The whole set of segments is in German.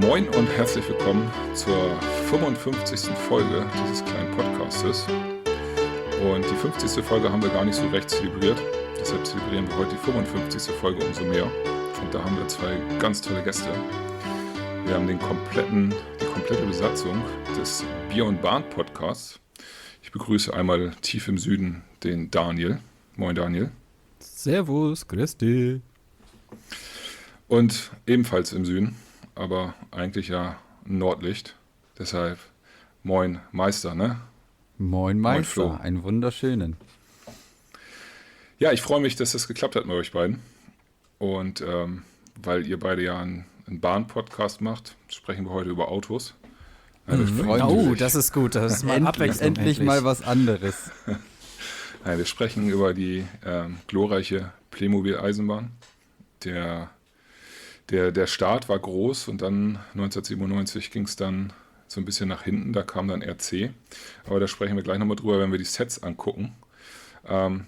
Moin und herzlich willkommen zur 55. Folge dieses kleinen Podcastes. Und die 50. Folge haben wir gar nicht so recht zelebriert. Deshalb zelebrieren wir heute die 55. Folge umso mehr. Und da haben wir zwei ganz tolle Gäste. Wir haben die komplette Besatzung des Bier und Bahn Podcasts. Ich begrüße einmal tief im Süden den Daniel. Moin Daniel. Servus, grüß dich. Und ebenfalls im Süden, aber eigentlich ja Nordlicht. Deshalb moin Meister, ne? Moin Meister, Flo. einen wunderschönen. Ja, ich freue mich, dass das geklappt hat mit euch beiden. Und weil ihr beide ja einen Bahn-Podcast macht, sprechen wir heute über Autos. Ja, Das ist gut, das ist mal Abwechslung. Endlich mal was anderes. Nein, wir sprechen über die glorreiche Playmobil-Eisenbahn. Der Start war groß und dann 1997 ging es dann so ein bisschen nach hinten, da kam dann RC. Aber da sprechen wir gleich nochmal drüber, wenn wir die Sets angucken.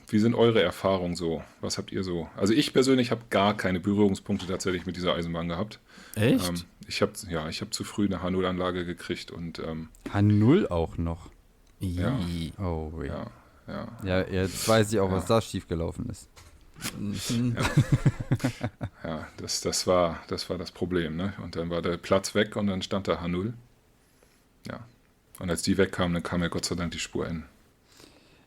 Wie sind eure Erfahrungen so? Was habt ihr so? Also ich persönlich habe gar keine Berührungspunkte tatsächlich mit dieser Eisenbahn gehabt. Echt? Ich habe zu früh eine H0-Anlage gekriegt und H0 auch noch? Ja. Oh, weh. Ja, jetzt weiß ich auch, was da schiefgelaufen ist. Ja, das war das Problem, ne? Und dann war der Platz weg und dann stand da H0. Ja. Und als die wegkamen, dann kam ja Gott sei Dank die Spur hin.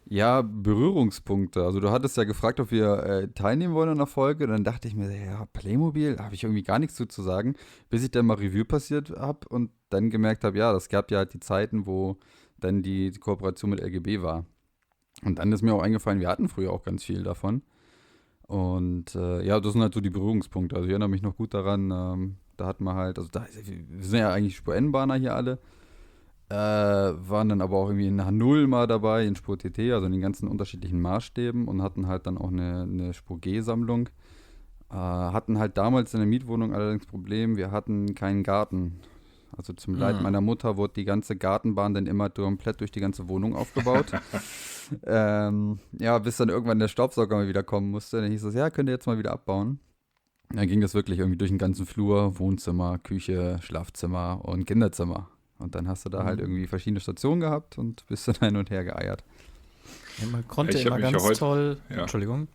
Ja, Berührungspunkte. Also du hattest ja gefragt, ob wir teilnehmen wollen an der Folge. Und dann dachte ich mir, ja, Playmobil, da habe ich irgendwie gar nichts zu sagen, bis ich dann mal Revue passiert habe und dann gemerkt habe, ja, das gab ja halt die Zeiten, wo dann die Kooperation mit LGB war. Und dann ist mir auch eingefallen, wir hatten früher auch ganz viel davon. Und ja, das sind halt so die Berührungspunkte. Also ich erinnere mich noch gut daran, da hatten wir halt, wir sind ja eigentlich Spur-N-Bahner hier alle, waren dann aber auch irgendwie in H0 mal dabei, in Spur TT, also in den ganzen unterschiedlichen Maßstäben und hatten halt dann auch eine Spur G-Sammlung. Hatten halt damals in der Mietwohnung allerdings Problem, wir hatten keinen Garten. Also zum Leid meiner Mutter wurde die ganze Gartenbahn dann immer komplett durch die ganze Wohnung aufgebaut. Ja, bis dann irgendwann der Staubsauger mal wieder kommen musste. Dann hieß es, ja, könnt ihr jetzt mal wieder abbauen. Dann ging das wirklich irgendwie durch den ganzen Flur, Wohnzimmer, Küche, Schlafzimmer und Kinderzimmer. Und dann hast du da halt irgendwie verschiedene Stationen gehabt und bist dann hin und her geeiert. Ja, man konnte immer ganz toll, ja. Entschuldigung.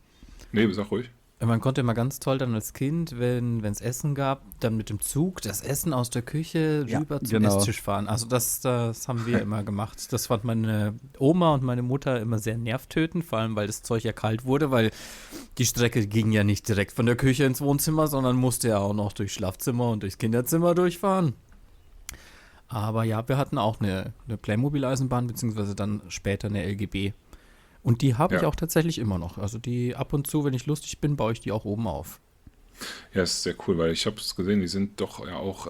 Nee, sag ruhig. Man konnte immer ganz toll dann als Kind, wenn es Essen gab, dann mit dem Zug das Essen aus der Küche rüber zum Esstisch fahren. Also das haben wir immer gemacht. Das fand meine Oma und meine Mutter immer sehr nervtötend, vor allem weil das Zeug ja kalt wurde, weil die Strecke ging ja nicht direkt von der Küche ins Wohnzimmer, sondern musste ja auch noch durchs Schlafzimmer und durchs Kinderzimmer durchfahren. Aber ja, wir hatten auch eine Playmobil-Eisenbahn, beziehungsweise dann später eine LGB. Und die habe ich auch tatsächlich immer noch. Also die ab und zu, wenn ich lustig bin, baue ich die auch oben auf. Ja, ist sehr cool, weil ich habe es gesehen, die sind doch ja auch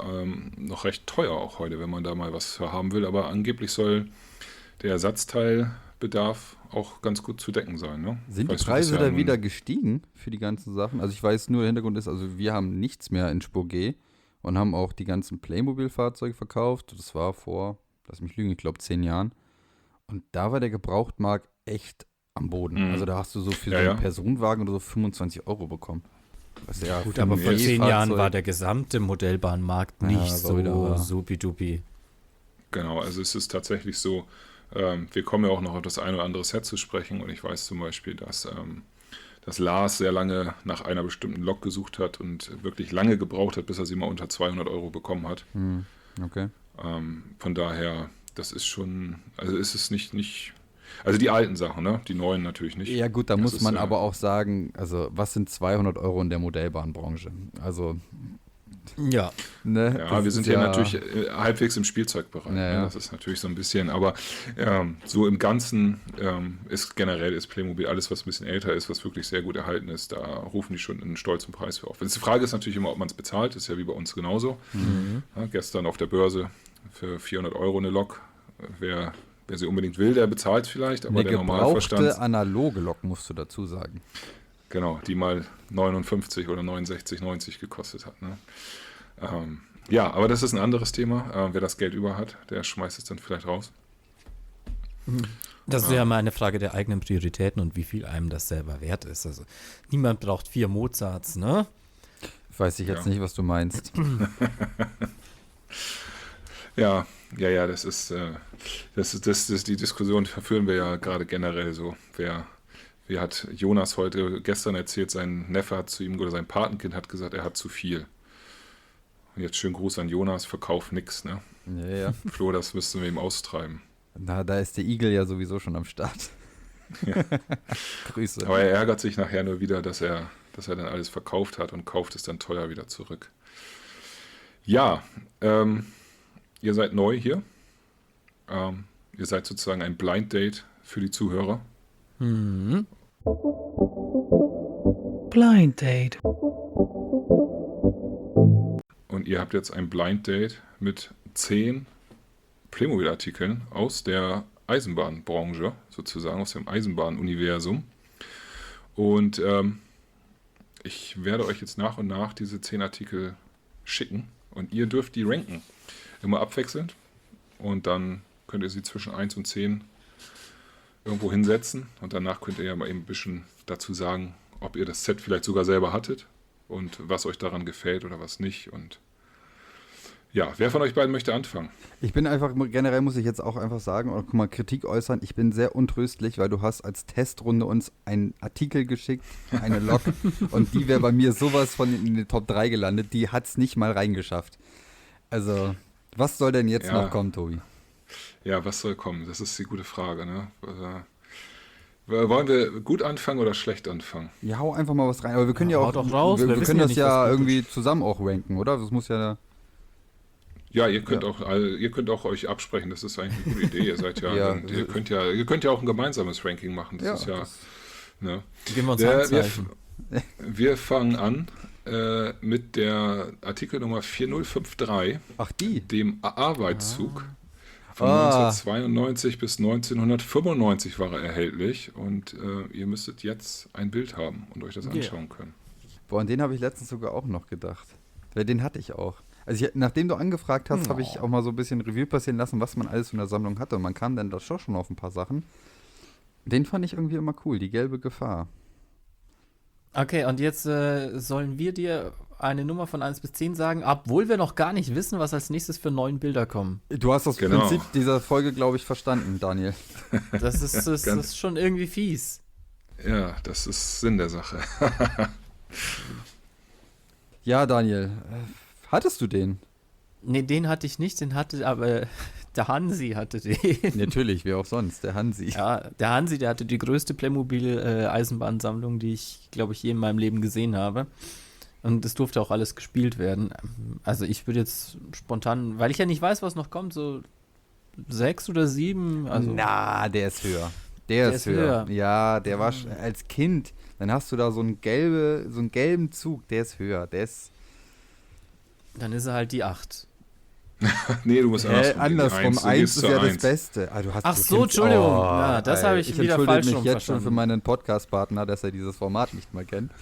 noch recht teuer auch heute, wenn man da mal was für haben will. Aber angeblich soll der Ersatzteilbedarf auch ganz gut zu decken sein. Ne? Sind die Preise da wieder gestiegen für die ganzen Sachen? Also ich weiß nur, der Hintergrund ist, also wir haben nichts mehr in Spur G und haben auch die ganzen Playmobil-Fahrzeuge verkauft. Das war vor, lass mich lügen, ich glaube 10 Jahren. Und da war der Gebrauchtmarkt echt am Boden. Also da hast du so für so einen Personenwagen oder so 25 € bekommen. Was ja gut, aber vor 10 Jahren war der gesamte Modellbahnmarkt nicht so supi-dupi. Genau, also es ist tatsächlich so, wir kommen ja auch noch auf das ein oder andere Set zu sprechen und ich weiß zum Beispiel, dass Lars sehr lange nach einer bestimmten Lok gesucht hat und wirklich lange gebraucht hat, bis er sie mal unter 200 € bekommen hat. Okay. Von daher, das ist schon, also ist es nicht, also die alten Sachen, ne? Die neuen natürlich nicht. Ja gut, da muss man aber auch sagen, also was sind 200 € in der Modellbahnbranche? Also ja, ne, ja, wir sind ja natürlich halbwegs im Spielzeugbereich. Ja. Ne? Das ist natürlich so ein bisschen, aber so im Ganzen ist Playmobil alles, was ein bisschen älter ist, was wirklich sehr gut erhalten ist, da rufen die schon einen stolzen Preis für auf. Die Frage ist natürlich immer, ob man es bezahlt, ist ja wie bei uns genauso. Ja, gestern auf der Börse für 400 € eine Lok, wer sie unbedingt will, der bezahlt vielleicht, aber der Normalverstand... Eine gebrauchte analoge Lok, musst du dazu sagen. Genau, die mal 59 oder 69,90 gekostet hat. Ne? Ja, aber das ist ein anderes Thema. Wer das Geld über hat, der schmeißt es dann vielleicht raus. Das ist ja mal eine Frage der eigenen Prioritäten und wie viel einem das selber wert ist. Also niemand braucht 4 Mozarts, ne? Weiß ich jetzt nicht, was du meinst. Ja, das ist die Diskussion führen wir ja gerade generell so. Wie hat Jonas gestern erzählt, sein Neffe hat zu ihm oder sein Patenkind hat gesagt, er hat zu viel. Und jetzt schönen Gruß an Jonas, verkauf nix, ne? Ja. Flo, das müssten wir ihm austreiben. Na, da ist der Igel ja sowieso schon am Start. Ja. Grüße. Aber er ärgert sich nachher nur wieder, dass er dann alles verkauft hat und kauft es dann teuer wieder zurück. Ja, ihr seid neu hier. Ihr seid sozusagen ein Blind Date für die Zuhörer. Mhm. Blind Date. Und ihr habt jetzt ein Blind Date mit 10 Playmobil-Artikeln aus der Eisenbahnbranche, sozusagen aus dem Eisenbahnuniversum. Und ich werde euch jetzt nach und nach diese 10 Artikel schicken und ihr dürft die ranken. Immer abwechselnd. Und dann könnt ihr sie zwischen 1 und 10 irgendwo hinsetzen. Und danach könnt ihr ja mal eben ein bisschen dazu sagen, ob ihr das Set vielleicht sogar selber hattet und was euch daran gefällt oder was nicht. Und ja, wer von euch beiden möchte anfangen? Ich bin einfach, generell muss ich jetzt auch einfach sagen, oder guck mal, Kritik äußern, ich bin sehr untröstlich, weil du hast als Testrunde uns einen Artikel geschickt, eine Log, und die wäre bei mir sowas von in die Top 3 gelandet, die hat es nicht mal reingeschafft. Also, was soll denn jetzt noch kommen, Tobi? Ja, was soll kommen? Das ist die gute Frage, ne? Wollen wir gut anfangen oder schlecht anfangen? Ja, hau einfach mal was rein, aber wir können ja auch, doch raus, wir können das nicht, ja irgendwie zusammen auch ranken, oder? Das muss ja... Ja, ihr könnt auch euch absprechen, das ist eigentlich eine gute Idee. Ihr seid ja, ihr könnt ja auch ein gemeinsames Ranking machen. Das ist ja. Ne? Geben wir uns Handzeichen. Wir fangen an mit der Artikelnummer 4053. Ach, die? Dem Arbeitszug. Von 1992 bis 1995 war er erhältlich. Und ihr müsstet jetzt ein Bild haben und euch das anschauen können. Boah, an den habe ich letztens sogar auch noch gedacht. Weil den hatte ich auch. Also nachdem du angefragt hast, habe ich auch mal so ein bisschen Revue passieren lassen, was man alles in der Sammlung hatte. Und man kam dann da schon auf ein paar Sachen. Den fand ich irgendwie immer cool, die gelbe Gefahr. Okay, und jetzt sollen wir dir eine Nummer von 1 bis 10 sagen, obwohl wir noch gar nicht wissen, was als nächstes für 9 Bilder kommen. Du hast das Prinzip dieser Folge, glaube ich, verstanden, Daniel. Das ist schon irgendwie fies. Ja, das ist Sinn der Sache. Ja, Daniel, hattest du den? Nee, den hatte ich nicht, den hatte aber der Hansi hatte den. Natürlich, wer auch sonst, der Hansi. Ja, der Hansi, der hatte die größte Playmobil-Eisenbahnsammlung, die ich, glaube ich, je in meinem Leben gesehen habe. Und es durfte auch alles gespielt werden. Also ich würde jetzt spontan, weil ich ja nicht weiß, was noch kommt, so 6 oder 7. Also na, der ist höher. Der ist höher. Ja, der war als Kind, dann hast du da so einen gelben Zug, der ist höher, Dann ist er halt die 8. Nee, du musst andersrum. 1 ist ja das Beste. Ach so, Entschuldigung. Ja, das habe ich wieder falsch mich jetzt schon für meinen Podcast-Partner, dass er dieses Format nicht mehr kennt.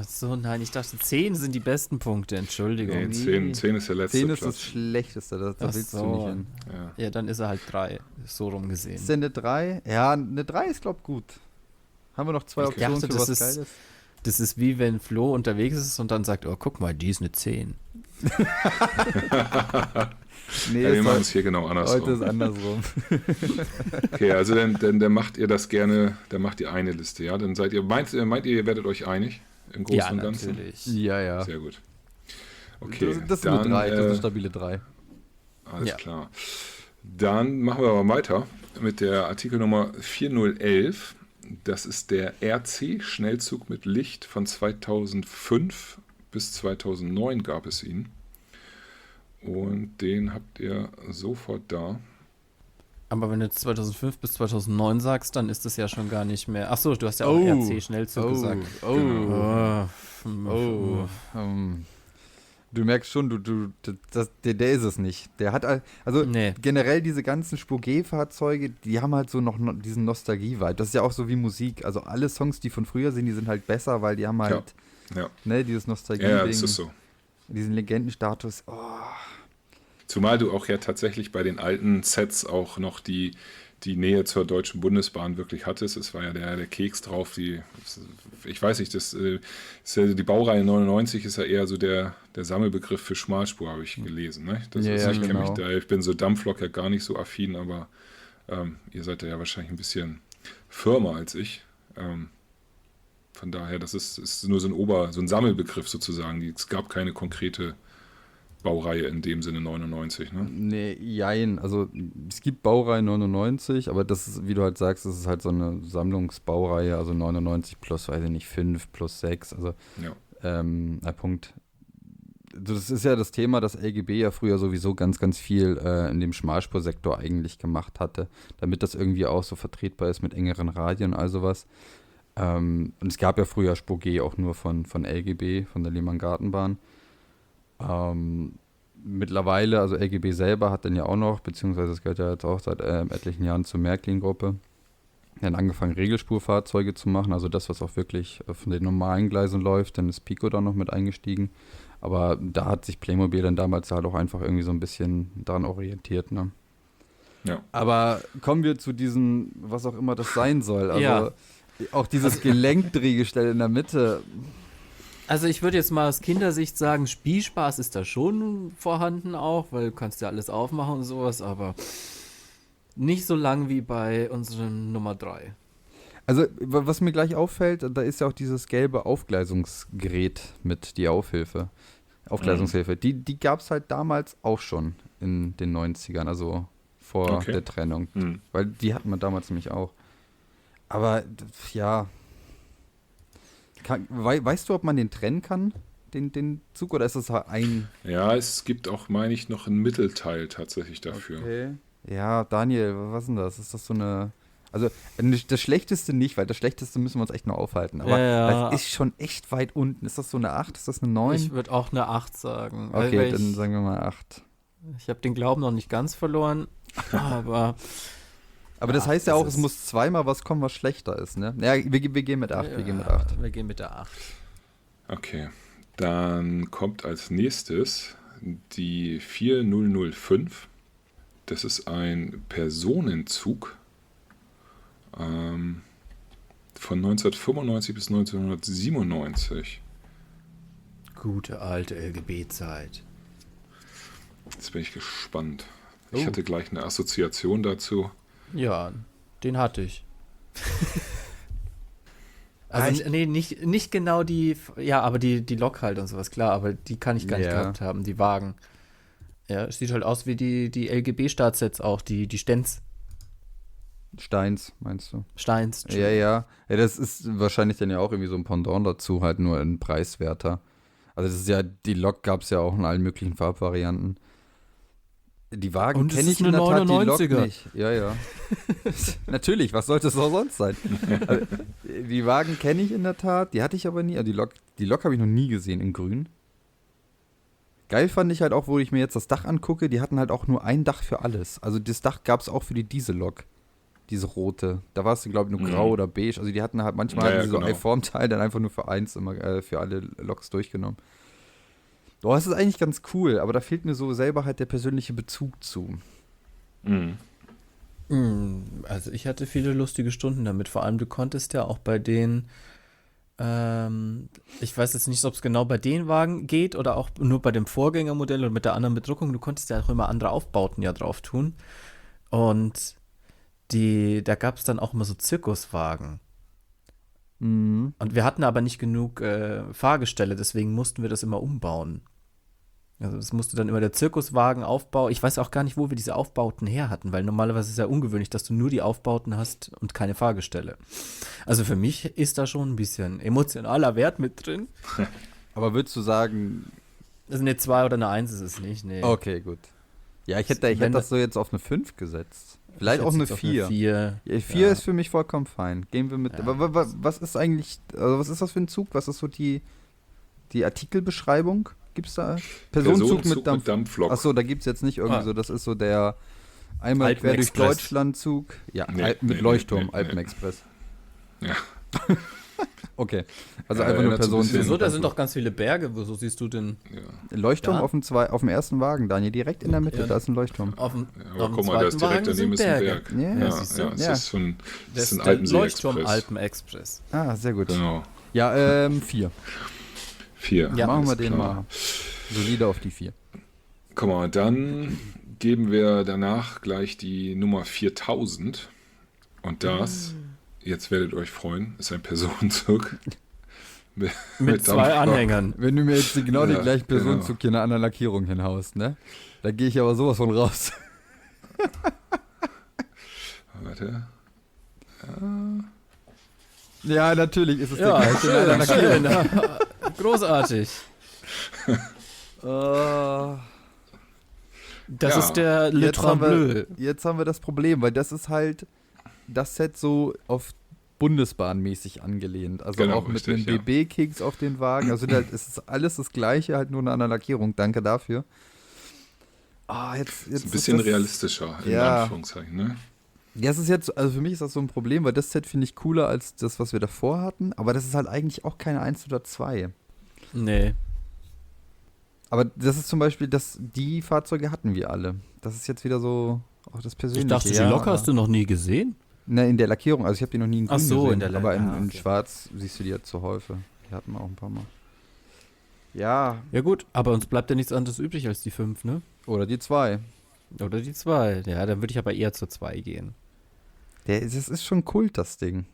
So, nein, ich dachte, 10 sind die besten Punkte. Entschuldigung. Nee, 10 ist der letzte 10 ist Platz. das Schlechteste, da willst du nicht hin. Ja, dann ist er halt 3, so rumgesehen. Ist denn eine 3? Ja, eine 3 ist, glaube ich, gut. Haben wir noch 2 Optionen für was Geiles? Das ist wie wenn Flo unterwegs ist und dann sagt, oh, guck mal, die ist eine 10. Nee, wir machen es hier genau andersrum. Heute ist andersrum. Okay, also dann macht ihr das gerne, dann macht ihr eine Liste, ja? Dann meint ihr werdet euch einig im Großen und Ganzen? Natürlich. Ja. Sehr gut. Okay. Das ist eine 3, das ist eine stabile 3. Alles klar. Dann machen wir aber weiter mit der Artikelnummer 4011. Das ist der RC-Schnellzug mit Licht von 2005 bis 2009 gab es ihn. Und den habt ihr sofort da. Aber wenn du jetzt 2005 bis 2009 sagst, dann ist das ja schon gar nicht mehr. Achso, du hast ja auch RC-Schnellzug gesagt. Du merkst schon, der ist es nicht. Der hat, generell diese ganzen Spur-G-Fahrzeuge, die haben halt so noch diesen Nostalgie-Vibe. Das ist ja auch so wie Musik. Also alle Songs, die von früher sind, die sind halt besser, weil die haben halt dieses Nostalgie-Ding. Ja, das ist so. Diesen Legendenstatus. Zumal du auch ja tatsächlich bei den alten Sets auch noch die die Nähe zur Deutschen Bundesbahn wirklich hattest. Es war ja der Keks drauf, ich weiß nicht, die Baureihe 99 ist ja eher so der Sammelbegriff für Schmalspur, habe ich gelesen. Ne? Ich bin so Dampflok ja gar nicht so affin, aber ihr seid ja wahrscheinlich ein bisschen firmer als ich. Von daher, das ist nur so ein Sammelbegriff sozusagen. Es gab keine konkrete Baureihe in dem Sinne 99, ne? Nee, jein. Also es gibt Baureihe 99, aber das ist, wie du halt sagst, das ist halt so eine Sammlungsbaureihe, also 99 plus, weiß ich nicht, 5 plus 6, also Punkt. Das ist ja das Thema, dass LGB ja früher sowieso ganz, ganz viel in dem Schmalspursektor eigentlich gemacht hatte, damit das irgendwie auch so vertretbar ist mit engeren Radien und all sowas. Und es gab ja früher Spur G auch nur von LGB, von der Lehmann-Gartenbahn. Mittlerweile, also LGB selber hat dann ja auch noch, beziehungsweise es gehört ja jetzt auch seit etlichen Jahren zur Märklin-Gruppe, dann angefangen Regelspurfahrzeuge zu machen, also das, was auch wirklich von den normalen Gleisen läuft, dann ist Pico da noch mit eingestiegen, aber da hat sich Playmobil dann damals halt auch einfach irgendwie so ein bisschen daran orientiert, ne? Ja. Aber kommen wir zu diesem, was auch immer das sein soll, also auch dieses Gelenkdrehgestell in der Mitte. Also ich würde jetzt mal aus Kindersicht sagen, Spielspaß ist da schon vorhanden auch, weil du kannst ja alles aufmachen und sowas, aber nicht so lang wie bei unserem Nummer 3. Also was mir gleich auffällt, da ist ja auch dieses gelbe Aufgleisungsgerät mit, die Aufgleisungshilfe. Die gab es halt damals auch schon in den 90ern, also vor der Trennung, weil die hatten wir damals nämlich auch. Aber ja... Weißt du, ob man den trennen kann, den Zug, oder ist das ein... Ja, es gibt auch, meine ich, noch ein Mittelteil tatsächlich dafür. Okay. Ja, Daniel, was ist denn das? Ist das so eine... Also, das Schlechteste nicht, weil das Schlechteste müssen wir uns echt nur aufhalten. Aber das ist schon echt weit unten. Ist das so eine 8? Ist das eine 9? Ich würde auch eine 8 sagen. Okay, dann sagen wir mal 8. Ich habe den Glauben noch nicht ganz verloren, aber... Aber das heißt ja auch, es muss zweimal was kommen, was schlechter ist, ne? Ja, wir gehen mit 8. Ja, wir gehen mit 8. Wir gehen mit der 8. Okay. Dann kommt als nächstes die 4005. Das ist ein Personenzug von 1995 bis 1997. Gute alte LGB-Zeit. Jetzt bin ich gespannt. Ich hatte gleich eine Assoziation dazu. Ja, den hatte ich. Also, nee, nicht genau die, ja, aber die Lok halt und sowas, klar, aber die kann ich gar nicht gehabt haben, die Wagen. Ja, es sieht halt aus wie die LGB-Startsets auch, die Stenz. Steins, meinst du? Steins. Ja, das ist wahrscheinlich dann ja auch irgendwie so ein Pendant dazu, halt nur ein preiswerter. Also das ist ja, die Lok gab es ja auch in allen möglichen Farbvarianten. Die Wagen kenne ich in der Tat, die Lok nicht. Ja. Natürlich, was sollte es auch sonst sein? Also, die Wagen kenne ich in der Tat, die hatte ich aber nie. Also die Lok habe ich noch nie gesehen in grün. Geil fand ich halt auch, wo ich mir jetzt das Dach angucke, die hatten halt auch nur ein Dach für alles. Also das Dach gab es auch für die Diesellok. Diese rote. Da war es, glaube ich, nur grau oder beige. Also die hatten halt manchmal so ein Formteil dann einfach nur für eins immer für alle Loks durchgenommen. Boah, das ist eigentlich ganz cool, aber da fehlt mir so selber halt der persönliche Bezug zu. Also ich hatte viele lustige Stunden damit. Vor allem, du konntest ja auch bei den, ich weiß jetzt nicht, ob es genau bei den Wagen geht oder auch nur bei dem Vorgängermodell oder mit der anderen Bedruckung. Du konntest ja auch immer andere Aufbauten ja drauf tun. Und da gab es dann auch immer so Zirkuswagen. Und wir hatten aber nicht genug Fahrgestelle, deswegen mussten wir das immer umbauen. Also das musste dann immer der Zirkuswagen aufbauen. Ich weiß auch gar nicht, wo wir diese Aufbauten her hatten, weil normalerweise ist es ja ungewöhnlich, dass du nur die Aufbauten hast und keine Fahrgestelle. Also für mich ist da schon ein bisschen emotionaler Wert mit drin. Aber würdest du sagen... Also eine 2 oder eine 1 ist es nicht, nee. Okay, gut. Ja, ich hätte das so jetzt auf eine 5 gesetzt. Vielleicht auch eine 4. 4 ist für mich vollkommen fein. Gehen wir mit. Ja. Aber was ist eigentlich, also was ist das für ein Zug? Was ist so die Artikelbeschreibung? Gibt es da? Personenzug mit Dampflok. Achso, da gibt es jetzt nicht irgendwie so, das ist so der einmal quer durch Deutschland Zug. Ja, mit Leuchtturm, Alpenexpress. Ja. Okay, also einfach nur Personen. Wieso, da sind doch ganz viele Berge. Wieso siehst du denn? Ja. Leuchtturm auf dem ersten Wagen, Daniel, direkt in der Mitte, da ist ein Leuchtturm. Aber guck mal, da ist direkt daneben ist ein Berg. Das ist ein Leuchtturm Alpen-Express. Ah, sehr gut. Genau. Ja, 4. 4. Ja, machen wir den mal solide auf die 4. Guck mal, dann geben wir danach gleich die Nummer 4000. Und das, jetzt werdet ihr euch freuen, ist ein Personenzug. Mit 2 Anhängern. Wenn du mir jetzt genau die gleiche Personenzug hier in einer anderen Lackierung hinhaust, ne? Da gehe ich aber sowas von raus. Warte. Ja, natürlich ist es der gleiche in einer Lackierung. Großartig. Das ist der Le Trembleu. Jetzt haben wir das Problem, weil das ist halt das Set so auf Bundesbahnmäßig angelehend. Also genau, auch mit einem BB-Kicks auf den Wagen. Also halt, es ist alles das Gleiche, halt nur in einer Lackierung. Danke dafür. Jetzt ist ein bisschen realistischer, in Anführungszeichen, ne? Ja, es ist jetzt, also für mich ist das so ein Problem, weil das Set finde ich cooler als das, was wir davor hatten. Aber das ist halt eigentlich auch keine 1 oder 2. Nee. Aber das ist zum Beispiel, die Fahrzeuge hatten wir alle. Das ist jetzt wieder so auch das Persönliche. Ich dachte, die Lokk hast du noch nie gesehen? Ne, in der Lackierung. Also ich habe die noch nie in grün gesehen. In der aber in Schwarz siehst du die ja zu häufig. Die hatten wir auch ein paar Mal. Ja. Ja gut, aber uns bleibt ja nichts anderes übrig als die 5, ne? Oder die 2. Oder die 2. Ja, dann würde ich aber eher zur 2 gehen. Das ist schon Kult, das Ding.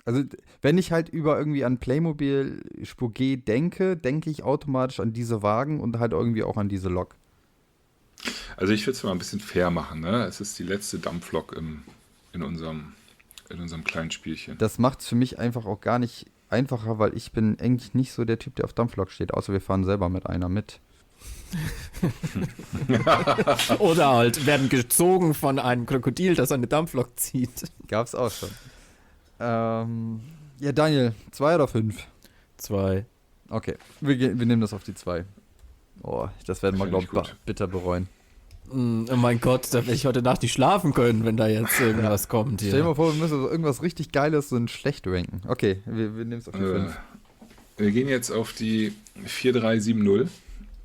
Also, wenn ich halt irgendwie an Playmobil Spur G denke ich automatisch an diese Wagen und halt irgendwie auch an diese Lok. Also ich würde es mal ein bisschen fair machen, ne? Es ist die letzte Dampflok in unserem kleinen Spielchen. Das macht es für mich einfach auch gar nicht einfacher, weil ich bin eigentlich nicht so der Typ, der auf Dampflok steht, außer wir fahren selber mit einer mit. Oder halt werden gezogen von einem Krokodil, das eine Dampflok zieht. Gab's auch schon. Ja, Daniel, 2 oder 5? 2. Okay, wir nehmen das auf die 2. Oh, das werden wir, glaube ich, bitter bereuen. Oh mein Gott, da werde ich heute Nacht nicht schlafen können, wenn da jetzt irgendwas kommt hier. Stell dir mal vor, wir müssen so irgendwas richtig Geiles und schlecht ranken. Okay, wir nehmen es auf die 5. Wir gehen jetzt auf die 4370.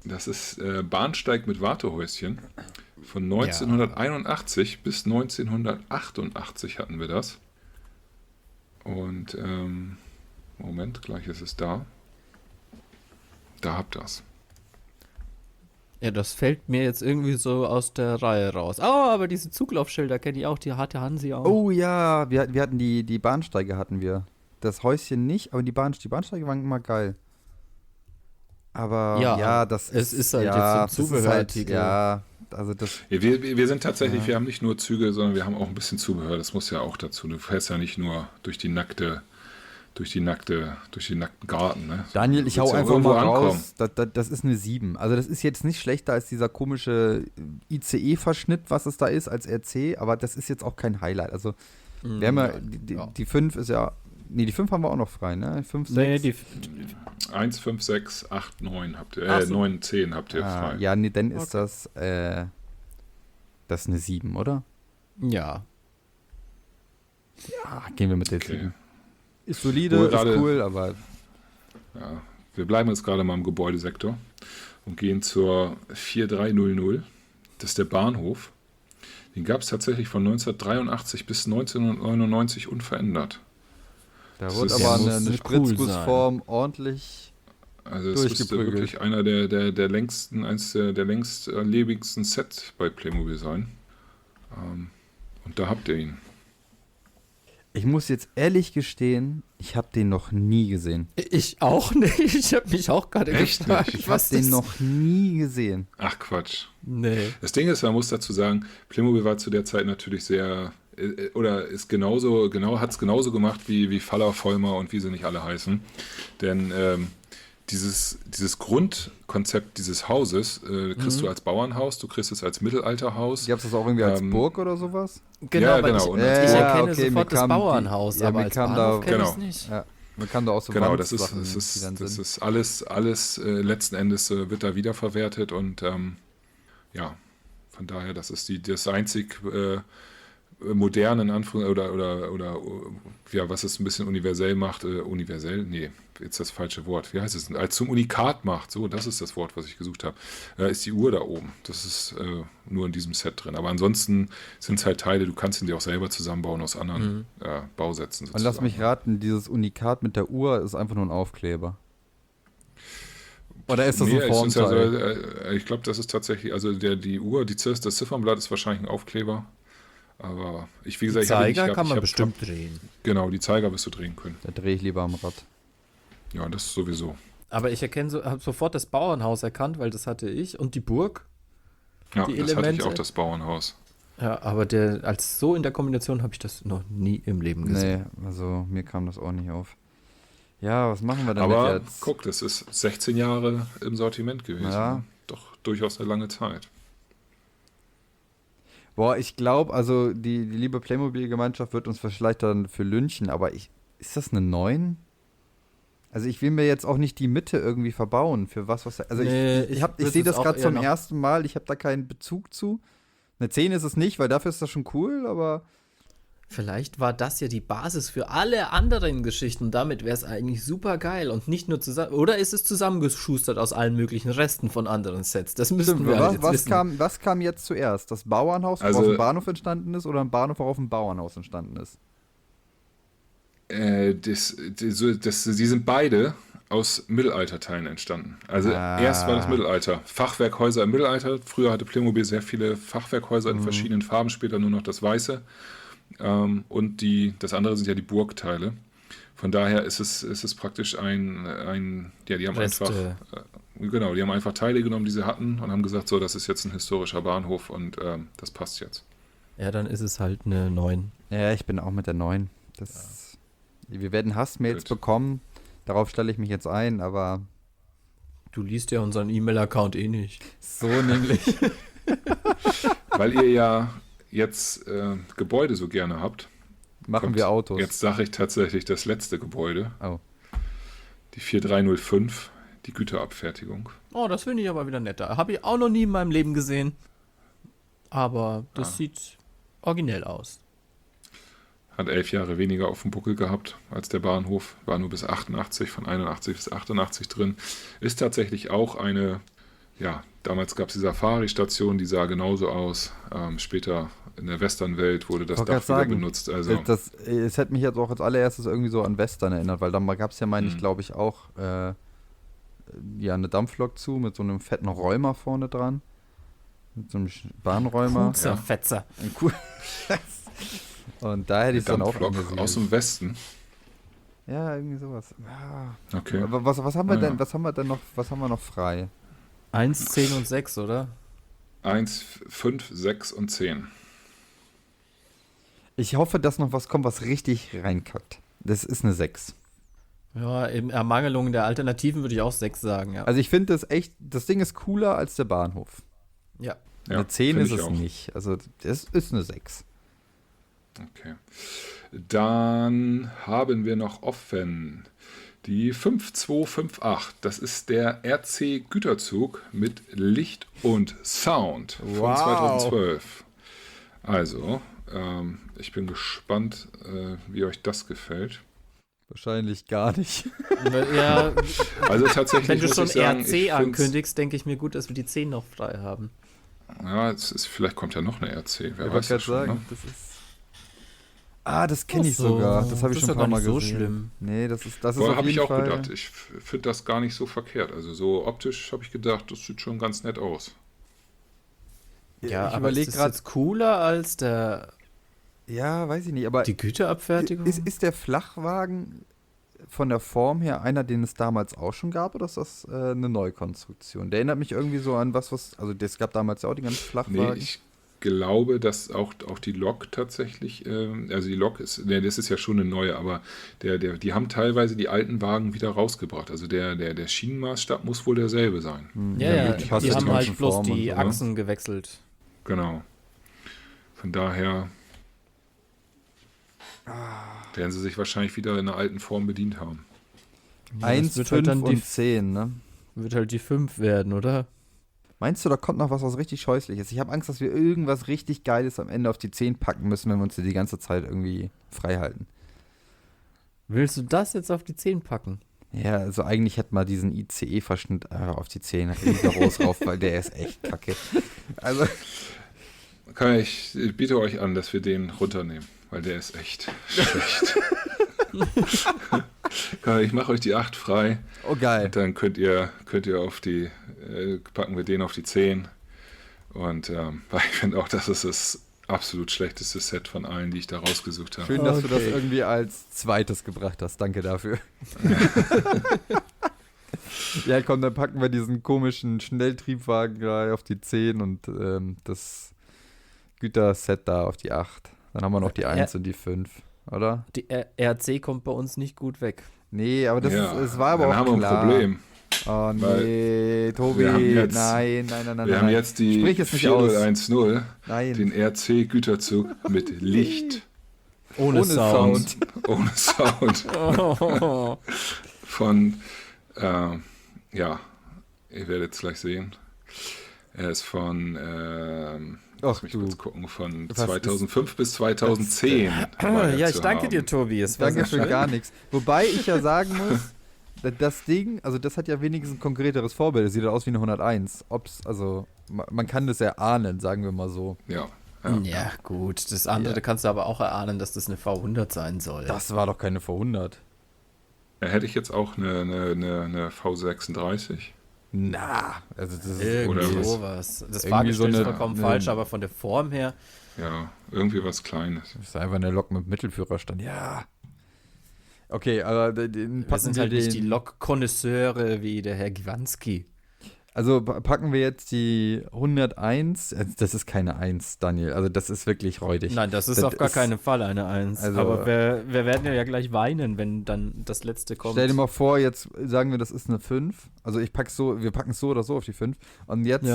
Das ist Bahnsteig mit Wartehäuschen. Von 1981 bis 1988 hatten wir das. Und, Moment, gleich ist es da. Da habt ihr es. Ja, das fällt mir jetzt irgendwie so aus der Reihe raus. Oh, aber diese Zuglaufschilder kenne ich auch, die hatte Hansi auch. Oh ja, wir hatten die Bahnsteige hatten wir. Das Häuschen nicht, aber die Bahnsteige waren immer geil. Aber es ist halt jetzt so ein Zubehörartikel. Also das. Wir sind tatsächlich, wir haben nicht nur Züge, sondern wir haben auch ein bisschen Zubehör. Das muss ja auch dazu. Du fährst ja nicht nur durch den nackten Garten. Ne? Daniel, ich hau einfach mal raus. Das ist eine 7. Also das ist jetzt nicht schlechter als dieser komische ICE-Verschnitt, was es da ist, als RC, aber das ist jetzt auch kein Highlight. Also wir haben die 5 ist ja. Nee, die 5 haben wir auch noch frei, ne? 5, 6. Nee, 1, 5, 6, 8, 9 habt ihr. 9, 10 habt ihr frei. Ja, nee, dann ist das eine 7, oder? Ja. Ja, gehen wir mit der 7. Ist solide, ist cool, aber. Ja, wir bleiben jetzt gerade mal im Gebäudesektor und gehen zur 4300. Das ist der Bahnhof. Den gab es tatsächlich von 1983 bis 1999 unverändert. Da wurde aber eine Spritzgussform ordentlich also es ist wirklich einer der längsten, eines der längstlebigsten Sets bei Playmobil sein. Und da habt ihr ihn. Ich muss jetzt ehrlich gestehen, ich habe den noch nie gesehen. Ich auch nicht. Ich habe mich auch gerade gefragt. Ich habe den noch nie gesehen. Ach Quatsch. Nee. Das Ding ist, man muss dazu sagen, Playmobil war zu der Zeit natürlich sehr oder hat es genauso gemacht wie Faller, Vollmer und wie sie nicht alle heißen. Denn dieses Grundkonzept dieses Hauses kriegst du als Bauernhaus, du kriegst es als Mittelalterhaus. Gab es das auch irgendwie als Burg oder sowas? Genau, ja, genau. Ich erkenne sofort das Bauernhaus, aber als Bahnhof kenne ich es nicht. Ja, man kann da auch so das ist alles letzten Endes wird da wiederverwertet und von daher, das ist das einzig modern in Anführungszeichen oder ja, was es ein bisschen universell macht, universell, nee, jetzt das falsche Wort, wie heißt es, als zum Unikat macht, so, das ist das Wort, was ich gesucht habe, ist die Uhr da oben. Das ist nur in diesem Set drin. Aber ansonsten sind es halt Teile, du kannst ihn dir auch selber zusammenbauen aus anderen Bausätzen sozusagen. Und lass mich raten, dieses Unikat mit der Uhr ist einfach nur ein Aufkleber. Oder ist das ein Formteil? Ich glaube, das ist tatsächlich, also die Uhr, das Ziffernblatt ist wahrscheinlich ein Aufkleber. Aber wie gesagt, die Zeiger kann man bestimmt drehen. Genau, die Zeiger wirst du drehen können. Da drehe ich lieber am Rad. Ja, das sowieso. Aber ich habe sofort das Bauernhaus erkannt, weil das hatte ich. Und die Burg. Ja, die das Elemente. hatte ich auch, das Bauernhaus. Ja, aber als so in der Kombination habe ich das noch nie im Leben gesehen. Nee, also mir kam das auch nicht auf. Ja, was machen wir denn aber jetzt? Guck, das ist 16 Jahre im Sortiment gewesen. Ja. Doch durchaus eine lange Zeit. Boah, ich glaube, also die liebe Playmobil-Gemeinschaft wird uns vielleicht dann für lynchen, aber ist das eine 9? Also ich will mir jetzt auch nicht die Mitte irgendwie verbauen für was. Also nee, ich sehe das gerade zum ersten Mal, ich habe da keinen Bezug zu. Eine 10 ist es nicht, weil dafür ist das schon cool, aber vielleicht war das ja die Basis für alle anderen Geschichten. Damit wäre es eigentlich super geil und nicht nur zusammen. Oder ist es zusammengeschustert aus allen möglichen Resten von anderen Sets? Das müssten wir halt jetzt wissen. Was kam jetzt zuerst? Das Bauernhaus, worauf ein Bahnhof entstanden ist, oder ein Bahnhof, worauf ein Bauernhaus entstanden ist? Die sind beide aus Mittelalterteilen entstanden. Also erst war das Mittelalter. Fachwerkhäuser im Mittelalter. Früher hatte Playmobil sehr viele Fachwerkhäuser in verschiedenen Farben, später nur noch das Weiße. Und das andere sind ja die Burgteile. Von daher ist es praktisch die haben einfach Teile genommen, die sie hatten und haben gesagt, so, das ist jetzt ein historischer Bahnhof und das passt jetzt. Ja, dann ist es halt eine 9. Ja, ich bin auch mit der 9. Wir werden Hassmails bekommen, darauf stelle ich mich jetzt ein, aber du liest ja unseren E-Mail-Account eh nicht. So nämlich. Weil ihr ja jetzt Gebäude so gerne habt. Machen wir Autos. Jetzt sage ich tatsächlich das letzte Gebäude. Oh. Die 4305, die Güterabfertigung. Oh, das finde ich aber wieder netter. Habe ich auch noch nie in meinem Leben gesehen. Aber das sieht originell aus. Hat 11 Jahre weniger auf dem Buckel gehabt als der Bahnhof. War nur bis 88, von 81 bis 88 drin. Ist tatsächlich auch eine, ja, damals gab es die Safari-Station, die sah genauso aus. Später in der Western-Welt wurde das Dach wieder benutzt. Also es hätte mich jetzt auch als allererstes irgendwie so an Western erinnert, weil dann gab es ja, meine ich, glaube ich, auch eine Dampflok zu mit so einem fetten Räumer vorne dran. Mit so einem Bahnräumer. Fetzer. Und da hätte ich es dann auch angesehen. Aus dem Westen. Ja, irgendwie sowas. Ja. Okay. Was haben wir denn? Was haben wir noch frei? 1, 10 und 6, oder? 1, 5, 6 und 10. Ich hoffe, dass noch was kommt, was richtig reinkackt. Das ist eine 6. Ja, in Ermangelung der Alternativen würde ich auch 6 sagen, ja. Also ich finde das Ding ist cooler als der Bahnhof. Ja. Eine 10 ist es nicht. Also das ist eine 6. Okay. Dann haben wir noch offen die 5258. Das ist der RC Güterzug mit Licht und Sound von 2012. Also, ich bin gespannt, wie euch das gefällt. Wahrscheinlich gar nicht. Ja, also tatsächlich, wenn du schon RC ankündigst, denke ich mir gut, dass wir die 10 noch frei haben. Ja, vielleicht kommt ja noch eine RC. Wer weiß das schon, sagen, ne? Das ist das kenne ich sogar. Das habe ich schon ein paar Mal gesehen. So schlimm. Nee, das ist auf jeden Fall. Habe ich auch gedacht. Ich finde das gar nicht so verkehrt. Also so optisch habe ich gedacht, das sieht schon ganz nett aus. Ja, ich überlege gerade, ist das cooler als der. Ja, weiß ich nicht, aber die Güterabfertigung? Ist der Flachwagen von der Form her einer, den es damals auch schon gab, oder ist das eine Neukonstruktion? Der erinnert mich irgendwie so an also es gab damals ja auch die ganzen Flachwagen. Nee, ich glaube, dass auch die Lok tatsächlich, also die Lok ist, das ist ja schon eine neue, aber die haben teilweise die alten Wagen wieder rausgebracht. Also der Schienenmaßstab muss wohl derselbe sein. Ja, die haben halt bloß die Achsen gewechselt. Genau. Von daher werden sie sich wahrscheinlich wieder in einer alten Form bedient haben. 1, 5 und 10, ne? Wird halt die 5 werden, oder? Meinst du, da kommt noch was richtig Scheußliches? Ich habe Angst, dass wir irgendwas richtig Geiles am Ende auf die 10 packen müssen, wenn wir uns die ganze Zeit irgendwie frei halten. Willst du das jetzt auf die 10 packen? Ja, also eigentlich hätte man diesen ICE-Verschnitt auf die 10 rigoros rauf, weil der ist echt kacke. Also. Ich biete euch an, dass wir den runternehmen, weil der ist echt schlecht. Ich mache euch die 8 frei. Oh, geil. Und dann könnt ihr auf die, packen wir den auf die 10. Und weil ich finde auch, das ist das absolut schlechteste Set von allen, die ich da rausgesucht habe. Schön, dass du das irgendwie als zweites gebracht hast. Danke dafür. Ja, komm, dann packen wir diesen komischen Schnelltriebwagen da auf die 10 und das Güterset da auf die 8. Dann haben wir noch die 1 und die 5, oder? Die RC kommt bei uns nicht gut weg. Nee, aber es war aber dann auch haben wir klar. ein Problem. Oh nee, Tobi, nein. Wir haben jetzt die 4010, den RC-Güterzug mit Licht. Ohne Sound. Ohne Sound. Von, ihr werdet es gleich sehen. Er ist von, lass mich kurz gucken, von 2005 bis 2010. Ja, ich danke dir, Tobi. Danke für gar nichts. Wobei ich ja sagen muss, das Ding, also das hat ja wenigstens ein konkreteres Vorbild. Das sieht aus wie eine 101. Man kann das erahnen, sagen wir mal so. Ja, gut. Das andere, da kannst du aber auch erahnen, dass das eine V100 sein soll. Das war doch keine V100. Hätte ich jetzt auch eine V36? Na, also das ist irgendwie sowas. Das Fahrgestell ist vollkommen falsch, aber von der Form her. Ja, irgendwie was Kleines. Das ist einfach eine Lok mit Mittelführerstand. Ja. Okay, aber wir sind halt nicht die Lok-Konnoisseure wie der Herr Giwanski. Also packen wir jetzt die 101. Das ist keine 1, Daniel. Also das ist wirklich räudig. Nein, das ist auf gar keinen Fall eine 1. Also, aber wir werden ja gleich weinen, wenn dann das letzte kommt. Stell dir mal vor, jetzt sagen wir, das ist eine 5. Also wir packen es so oder so auf die 5. Und jetzt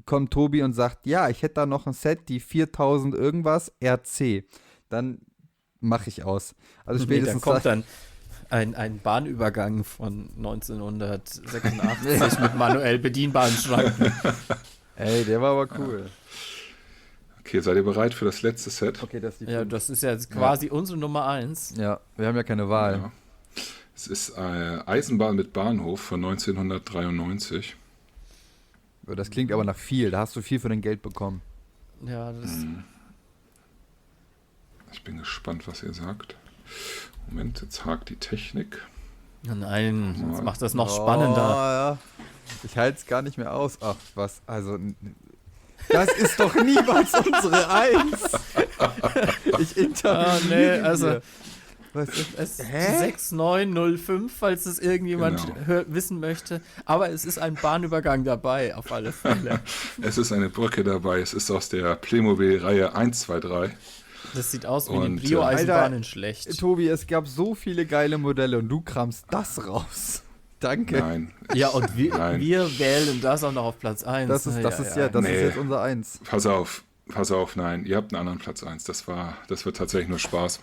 kommt Tobi und sagt, ja, ich hätte da noch ein Set, die 4000 irgendwas RC. Dann mache ich aus. Also spätestens da kommt dann ein Bahnübergang von 1986 mit manuell bedienbaren Schranken. Ey, der war aber cool. Okay, seid ihr bereit für das letzte Set? Okay, das ist die das ist ja jetzt quasi unsere Nummer 1. Ja, wir haben ja keine Wahl. Ja. Es ist Eisenbahn mit Bahnhof von 1993. Das klingt aber nach viel. Da hast du viel für dein Geld bekommen. Ja, das. Ich bin gespannt, was ihr sagt. Moment, jetzt hakt die Technik. Nein, jetzt macht das noch spannender. Ja. Ich halte es gar nicht mehr aus. Ach, was, also, das ist doch niemals unsere 1. Ich interveniere. Also, es ist 6905, falls es irgendjemand wissen möchte. Aber es ist ein Bahnübergang dabei, auf alle Fälle. Es ist eine Brücke dabei. Es ist aus der Playmobil-Reihe 1, 2, 3. Das sieht aus wie die Brio-Eisenbahnen schlecht. Tobi, es gab so viele geile Modelle und du kramst das raus. Danke. Nein. Ja, und wir wählen das auch noch auf Platz 1. Das ist jetzt unser 1. Pass auf, nein, ihr habt einen anderen Platz 1. Das wird tatsächlich nur Spaß.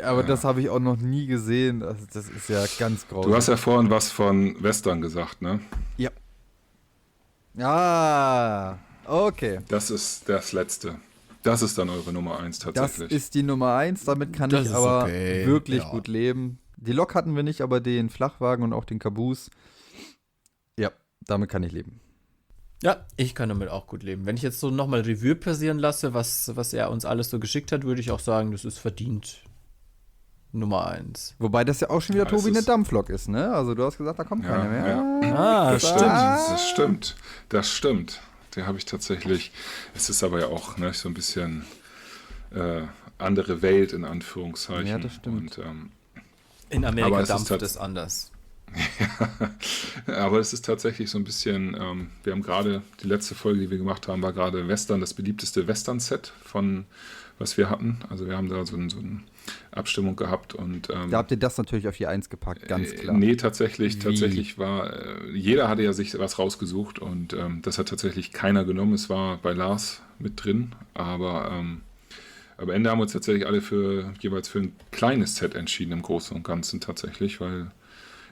Aber das habe ich auch noch nie gesehen. Das ist ja ganz grausam. Du hast ja vorhin was von Western gesagt, ne? Ja. Ah, okay. Das ist das Letzte. Das ist dann eure Nummer 1 tatsächlich. Das ist die Nummer 1, damit kann ich aber wirklich gut leben. Die Lok hatten wir nicht, aber den Flachwagen und auch den Caboose. Ja, damit kann ich leben. Ja, ich kann damit auch gut leben. Wenn ich jetzt so nochmal Revue passieren lasse, was er uns alles so geschickt hat, würde ich auch sagen, das ist verdient Nummer 1. Wobei das ja auch schon wieder, Tobi, eine Dampflok ist, ne? Also du hast gesagt, da kommt keine mehr. Ja. Das stimmt. Den habe ich tatsächlich. Es ist aber ja auch so ein bisschen andere Welt in Anführungszeichen. Ja, das stimmt. Und, in Amerika dampft es anders. Ja, aber es ist tatsächlich so ein bisschen, wir haben gerade, die letzte Folge, die wir gemacht haben, war gerade Western, das beliebteste Western-Set von, was wir hatten. Also wir haben da so eine Abstimmung gehabt und da habt ihr das natürlich auf die 1 gepackt, ganz klar. Nee, tatsächlich war, jeder hatte ja sich was rausgesucht und das hat tatsächlich keiner genommen. Es war bei Lars mit drin, aber am Ende haben wir uns tatsächlich alle jeweils für ein kleines Set entschieden im Großen und Ganzen tatsächlich, weil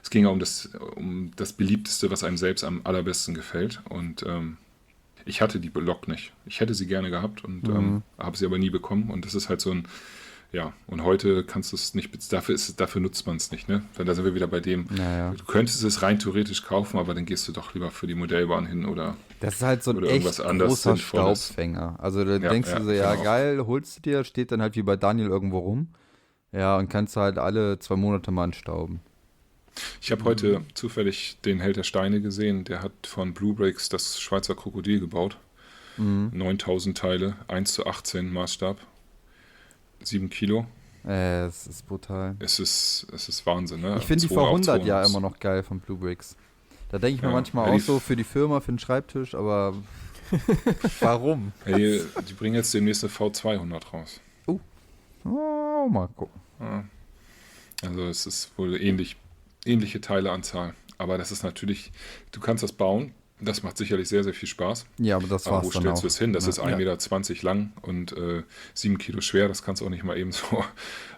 es ging ja um das beliebteste, was einem selbst am allerbesten gefällt und Ich hatte die Lok nicht. Ich hätte sie gerne gehabt und habe sie aber nie bekommen. Und das ist halt so ein, ja, und heute kannst du es nicht, dafür nutzt man es nicht, ne? Da sind wir wieder bei dem, du könntest es rein theoretisch kaufen, aber dann gehst du doch lieber für die Modellbahn hin oder das ist halt so ein echt großer Staubfänger. Also da denkst du so, ja genau. Geil, holst du dir, steht dann halt wie bei Daniel irgendwo rum. Ja, und kannst du halt alle 2 Monate mal anstauben. Ich habe heute zufällig den Held der Steine gesehen, der hat von Blue Bricks das Schweizer Krokodil gebaut. 9000 Teile, 1:18 Maßstab. 7 Kilo. Es ist brutal. Es ist Wahnsinn, ne? Ich finde die vor 100 Jahren immer noch geil von Blue Bricks. Da denke ich mir manchmal auch so für die Firma, für den Schreibtisch, aber warum? Die bringen jetzt demnächst eine V200 raus. Mal gucken. Ja. Also es ist wohl ähnliche Teileanzahl. Aber das ist natürlich, du kannst das bauen. Das macht sicherlich sehr, sehr viel Spaß. Ja, aber das war's wo dann stellst auch. du es hin? Das ist 1,20 Meter lang und 7 Kilo schwer. Das kannst du auch nicht mal eben so.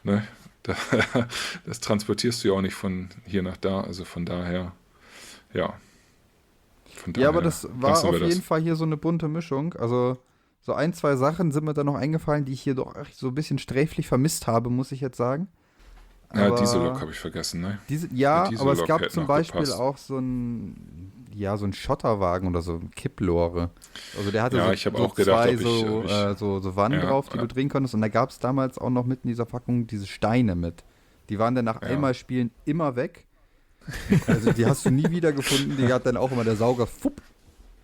Ne? Das transportierst du ja auch nicht von hier nach da. Also von daher, ja. Ja, aber das war auf jeden Fall hier so eine bunte Mischung. Also so 1, 2 Sachen sind mir da noch eingefallen, die ich hier doch so ein bisschen sträflich vermisst habe, muss ich jetzt sagen. Ja, Diesellok habe ich vergessen, ne? Aber es gab zum Beispiel auch so ein Schotterwagen oder so ein Kipplore. Also der hatte so Wannen drauf, die du drehen konntest. Und da gab es damals auch noch mitten in dieser Packung diese Steine mit. Die waren dann nach einmal Spielen immer weg. Also die hast du nie wieder gefunden. Die hat dann auch immer der Sauger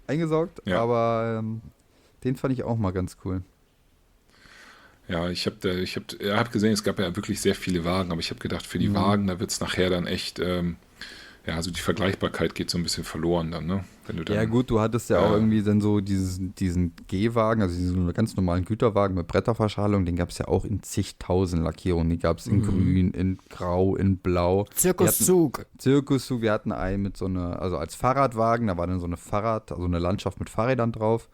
eingesaugt. Ja. Aber den fand ich auch mal ganz cool. Ja, ich hab gesehen, es gab ja wirklich sehr viele Wagen, aber ich habe gedacht, für die Wagen, da wird es nachher dann echt, also die Vergleichbarkeit geht so ein bisschen verloren dann, ne? Wenn du dann, ja gut, du hattest ja auch irgendwie dann so diesen G-Wagen, also diesen ganz normalen Güterwagen mit Bretterverschalung, den gab es ja auch in zigtausend Lackierungen. Die gab es in grün, in grau, in blau. Zirkuszug, wir hatten einen mit so einer, also als Fahrradwagen, da war dann so eine Landschaft mit Fahrrädern drauf.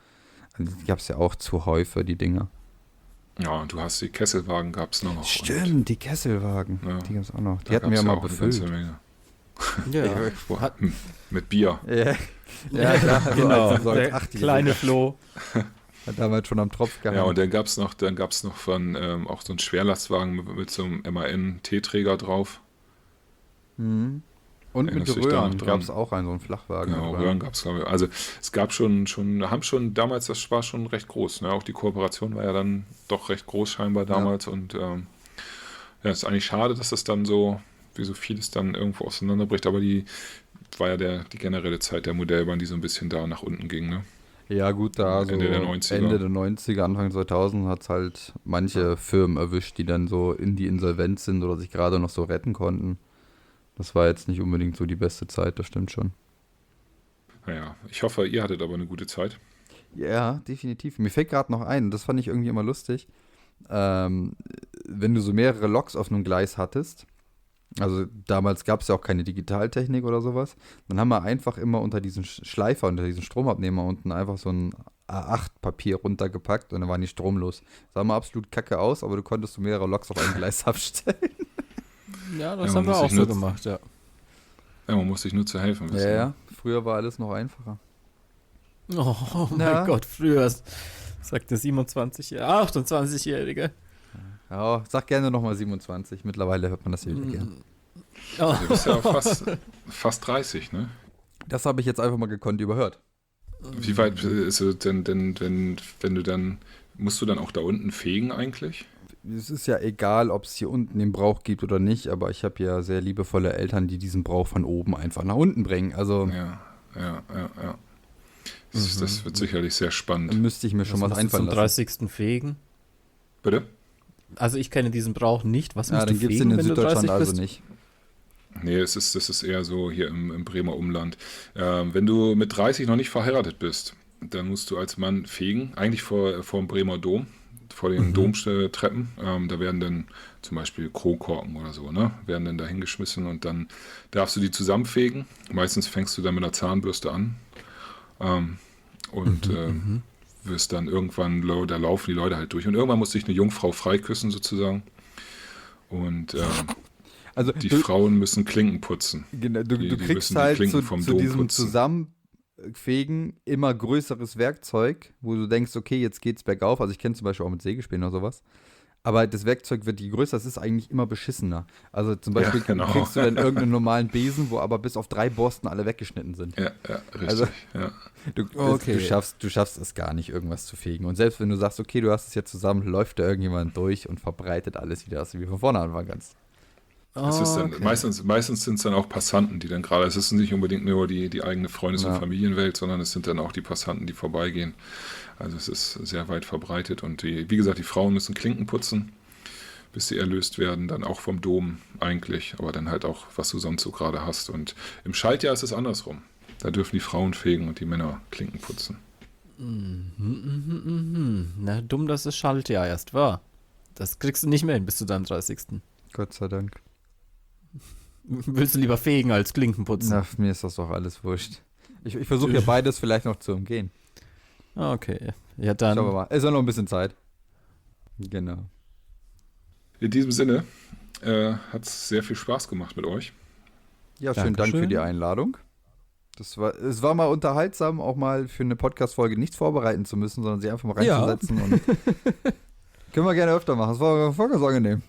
Also die gab es ja auch zuhäufe, die Dinger. Ja, und du hast die Kesselwagen, gab es noch. Stimmt, die Kesselwagen, die gab es auch noch. Die hatten wir ja mal befüllt. Mit Bier. Ja, klar. Also genau, der kleine Flo. Hat damals schon am Tropf gehabt. Ja, und dann gab's noch von auch so einen Schwerlastwagen mit so einem MAN-T-Träger drauf. Mhm. Und mit Röhren gab es auch so einen Flachwagen. Genau, Röhren gab es, glaube ich. Also es gab damals, das war schon recht groß. Ne? Auch die Kooperation war ja dann doch recht groß scheinbar damals. Ja. Und ist eigentlich schade, dass das dann so, wie so vieles dann irgendwo auseinanderbricht. Aber die war ja die generelle Zeit der Modellbahn, die so ein bisschen da nach unten ging. Ne? Ja gut, da so Ende der 90er, Anfang 2000 hat es halt manche Firmen erwischt, die dann so in die Insolvenz sind oder sich gerade noch so retten konnten. Das war jetzt nicht unbedingt so die beste Zeit, das stimmt schon. Naja, ich hoffe, ihr hattet aber eine gute Zeit. Ja, definitiv. Mir fällt gerade noch ein, das fand ich irgendwie immer lustig, wenn du so mehrere Loks auf einem Gleis hattest, also damals gab es ja auch keine Digitaltechnik oder sowas, dann haben wir einfach immer unter diesen Schleifer, unter diesen Stromabnehmer unten einfach so ein A8-Papier runtergepackt und dann waren die stromlos. Sah mal absolut kacke aus, aber du konntest so mehrere Loks auf einem Gleis abstellen. Ja, das haben wir auch so gemacht, ja. Ja, man muss sich nur zu helfen wissen. Ja, früher war alles noch einfacher. Oh mein Gott, früher, sagt der 28-Jährige. Ja, sag gerne nochmal 27. Mittlerweile hört man das hier wieder gern. Also du bist ja fast 30, ne? Das habe ich jetzt einfach mal gekonnt überhört. Wie weit ist es denn, wenn du dann, musst du dann auch da unten fegen eigentlich? Es ist ja egal, ob es hier unten den Brauch gibt oder nicht, aber ich habe ja sehr liebevolle Eltern, die diesen Brauch von oben einfach nach unten bringen. Also ja. Das wird sicherlich sehr spannend. Dann müsste ich mir schon was einfallen lassen. Zum 30. fegen? Bitte? Also ich kenne diesen Brauch nicht. Was musst du fegen, gibt's den in Süddeutschland also nicht. Nee, das ist eher so hier im Bremer Umland. Wenn du mit 30 noch nicht verheiratet bist, dann musst du als Mann fegen, eigentlich vor dem Bremer Dom, vor den Domtreppen. Da werden dann zum Beispiel Kronkorken oder so, ne? Werden dann da hingeschmissen und dann darfst du die zusammenfegen. Meistens fängst du dann mit einer Zahnbürste an und wirst dann irgendwann, da laufen die Leute halt durch. Und irgendwann musste ich eine Jungfrau freiküssen sozusagen. Und also die Frauen müssen Klinken putzen. Genau, du kriegst halt zu diesem Fegen immer größeres Werkzeug, wo du denkst, okay, jetzt geht's bergauf. Also ich kenne zum Beispiel auch mit Sägespänen oder sowas. Aber das Werkzeug wird, je größer es ist, eigentlich immer beschissener. Also zum Beispiel kriegst du dann irgendeinen normalen Besen, wo aber bis auf 3 Borsten alle weggeschnitten sind. Ja, richtig. Also, ja. Du schaffst es gar nicht, irgendwas zu fegen. Und selbst wenn du sagst, okay, du hast es jetzt zusammen, läuft da irgendjemand durch und verbreitet alles wieder, dass du wie von vorne anfangen kannst. Es ist dann, meistens sind es dann auch Passanten, die dann gerade, es ist nicht unbedingt nur die eigene Freundes- und Familienwelt, sondern es sind dann auch die Passanten, die vorbeigehen. Also es ist sehr weit verbreitet und wie gesagt, die Frauen müssen Klinken putzen, bis sie erlöst werden, dann auch vom Dom eigentlich, aber dann halt auch, was du sonst so gerade hast. Und im Schaltjahr ist es andersrum. Da dürfen die Frauen fegen und die Männer Klinken putzen. Na, dumm, dass es Schaltjahr erst war. Das kriegst du nicht mehr hin bis zu deinem 30. Gott sei Dank. Willst du lieber fegen als Klinken putzen? Na, mir ist das doch alles wurscht. Ich versuche ja beides vielleicht noch zu umgehen. Okay, ja dann. Schauen wir mal. Ist ja noch ein bisschen Zeit. Genau. In diesem Sinne hat es sehr viel Spaß gemacht mit euch. Ja, schönen Dank für die Einladung. Es war mal unterhaltsam, auch mal für eine Podcast-Folge nichts vorbereiten zu müssen, sondern sie einfach mal reinzusetzen. Ja. Und können wir gerne öfter machen. Das war ganz angenehm.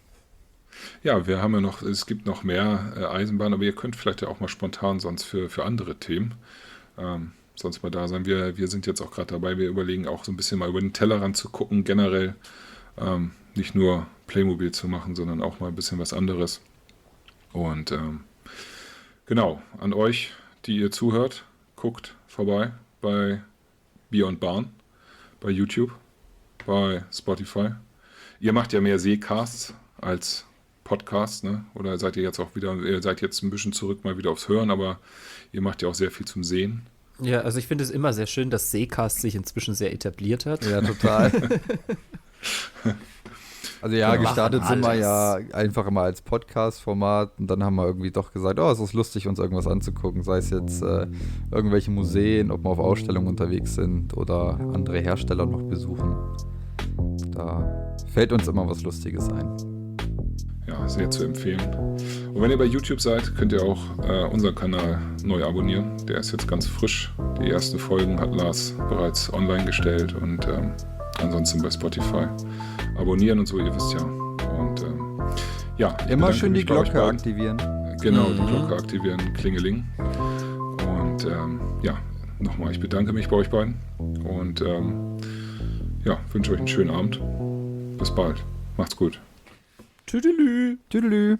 Ja, wir haben ja noch, es gibt noch mehr Eisenbahn, aber ihr könnt vielleicht ja auch mal spontan sonst für andere Themen sonst mal da sein. Wir sind jetzt auch gerade dabei, wir überlegen auch so ein bisschen mal über den Tellerrand zu gucken, generell nicht nur Playmobil zu machen, sondern auch mal ein bisschen was anderes. Und genau, an euch, die ihr zuhört, guckt vorbei bei Beyond Bahn, bei YouTube, bei Spotify. Ihr macht ja mehr Seecasts als Podcasts, ne? Oder seid ihr jetzt auch wieder, ihr seid jetzt ein bisschen zurück mal wieder aufs Hören, aber ihr macht ja auch sehr viel zum Sehen. Ja, also ich finde es immer sehr schön, dass Seecast sich inzwischen sehr etabliert hat. Ja, total. Also ja, gestartet sind wir ja einfach mal als Podcast-Format und dann haben wir irgendwie doch gesagt, es ist lustig, uns irgendwas anzugucken, sei es jetzt irgendwelche Museen, ob wir auf Ausstellungen unterwegs sind oder andere Hersteller noch besuchen. Da fällt uns immer was Lustiges ein. Ja, sehr zu empfehlen. Und wenn ihr bei YouTube seid, könnt ihr auch unseren Kanal neu abonnieren. Der ist jetzt ganz frisch. Die ersten Folgen hat Lars bereits online gestellt und ansonsten bei Spotify abonnieren und so, ihr wisst ja. Und ja, immer schön die Glocke aktivieren. Genau, die Glocke aktivieren, Klingeling. Und ja, nochmal, ich bedanke mich bei euch beiden und ja, wünsche euch einen schönen Abend. Bis bald. Macht's gut. Tüdelü. Tüdelü.